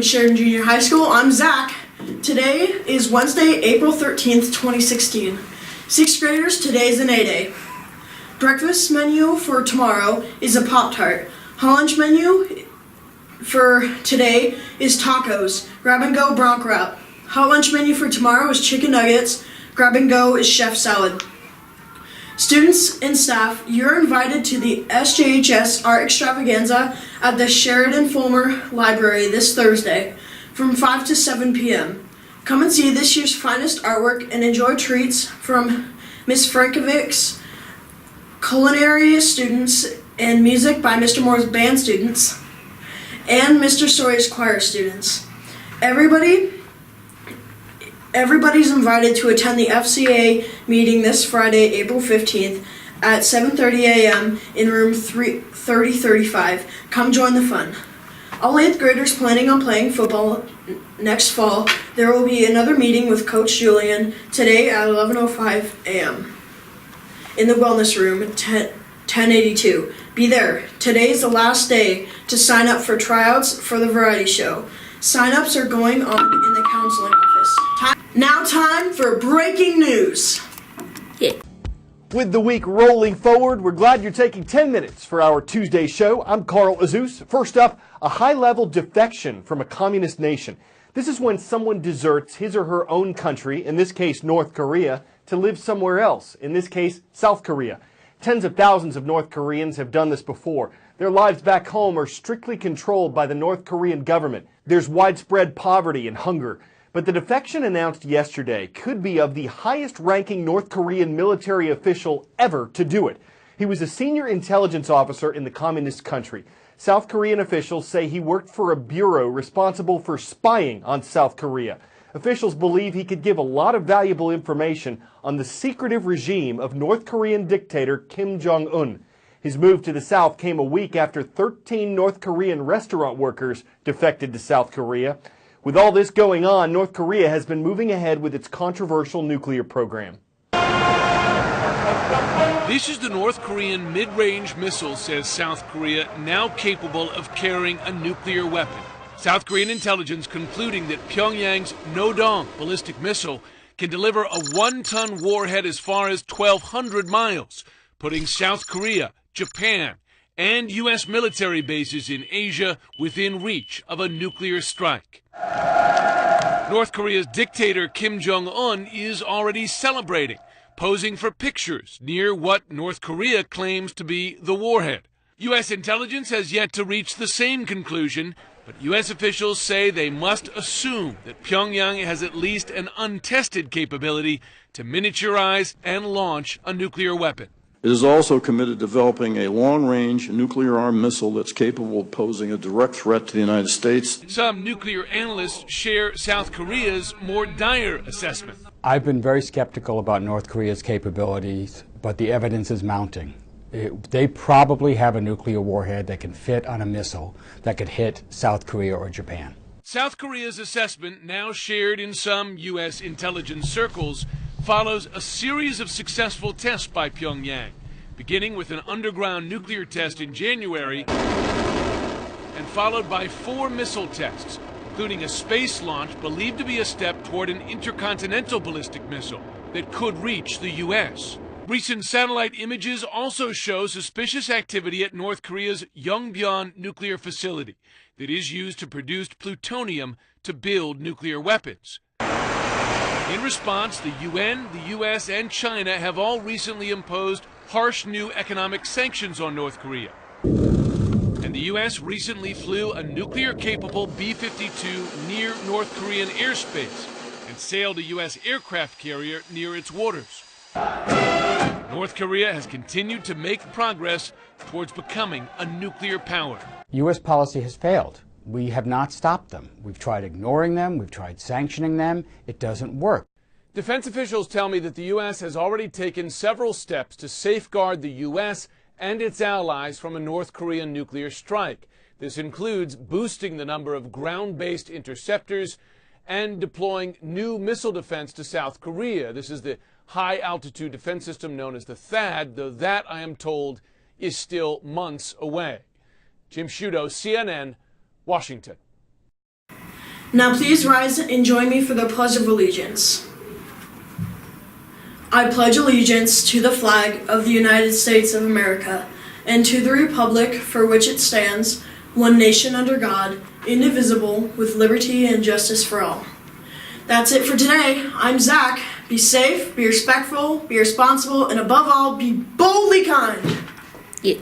Sheridan Junior High School. I'm Zach. Today is Wednesday, April 13th, 2016. Sixth graders, today is an A-Day. Breakfast menu for tomorrow is a Pop-Tart. Lunch menu for today is tacos. Grab and go Bronc Wrap. Hot lunch menu for tomorrow is chicken nuggets. Grab and go is chef salad. Students and staff, you're invited to the SJHS Art Extravaganza at the Sheridan Fulmer Library this Thursday from 5 to 7 p.m. Come and see this year's finest artwork and enjoy treats from Ms. Frankovic's culinary students and music by Mr. Moore's band students and Mr. Sawyer's choir students. Everybody's invited to attend the FCA meeting this Friday, April 15th at 7:30 a.m. in room 3035. Come join the fun. All 8th graders planning on playing football next fall. There will be another meeting with Coach Julian today at 11:05 a.m. in the wellness room at 1082. Be there. Today is the last day to sign up for tryouts for the variety show. Sign-ups are going on in the counseling office. Now time for breaking news. With the week rolling forward, we're glad you're taking 10 minutes for our Tuesday show. I'm Carl Azus. First up, a high-level defection from a communist nation. This is when someone deserts his or her own country, in this case North Korea, to live somewhere else, in this case South Korea. Tens of thousands of North Koreans have done this before. Their lives back home are strictly controlled by the North Korean government. There's widespread poverty and hunger. But the defection announced yesterday could be of the highest-ranking North Korean military official ever to do it. He was a senior intelligence officer in the communist country. South Korean officials say he worked for a bureau responsible for spying on South Korea. Officials believe he could give a lot of valuable information on the secretive regime of North Korean dictator Kim Jong-un. His move to the South came a week after 13 North Korean restaurant workers defected to South Korea. With all this going on, North Korea has been moving ahead with its controversial nuclear program. This is the North Korean mid-range missile, says South Korea, now capable of carrying a nuclear weapon. South Korean intelligence concluding that Pyongyang's Nodong ballistic missile can deliver a 1-ton warhead as far as 1,200 miles, putting South Korea, Japan, and U.S. military bases in Asia within reach of a nuclear strike. North Korea's dictator Kim Jong-un is already celebrating, posing for pictures near what North Korea claims to be the warhead. U.S. intelligence has yet to reach the same conclusion, but U.S. officials say they must assume that Pyongyang has at least an untested capability to miniaturize and launch a nuclear weapon. It is also committed to developing a long-range nuclear-armed missile that's capable of posing a direct threat to the United States. Some nuclear analysts share South Korea's more dire assessment. I've been very skeptical about North Korea's capabilities, but the evidence is mounting. They probably have a nuclear warhead that can fit on a missile that could hit South Korea or Japan. South Korea's assessment, now shared in some U.S. intelligence circles, follows a series of successful tests by Pyongyang, beginning with an underground nuclear test in January and followed by 4 missile tests, including a space launch believed to be a step toward an intercontinental ballistic missile that could reach the U.S. Recent satellite images also show suspicious activity at North Korea's Yongbyon nuclear facility that is used to produce plutonium to build nuclear weapons. In response, the UN, the U.S., and China have all recently imposed harsh new economic sanctions on North Korea. And the U.S. recently flew a nuclear-capable B-52 near North Korean airspace and sailed a U.S. aircraft carrier near its waters. North Korea has continued to make progress towards becoming a nuclear power. U.S. policy has failed. We have not stopped them. We've tried ignoring them. We've tried sanctioning them. It doesn't work. Defense officials tell me that the U.S. has already taken several steps to safeguard the U.S. and its allies from a North Korean nuclear strike. This includes boosting the number of ground-based interceptors and deploying new missile defense to South Korea. This is the high-altitude defense system known as the THAAD, though that, I am told, is still months away. Jim Sciutto, CNN, Washington. Now please rise and join me for the Pledge of Allegiance. I pledge allegiance to the flag of the United States of America and to the republic for which it stands, one nation under God, indivisible, with liberty and justice for all. That's it for today. I'm Zach. Be safe, be respectful, be responsible, and above all, be boldly kind. Yeah.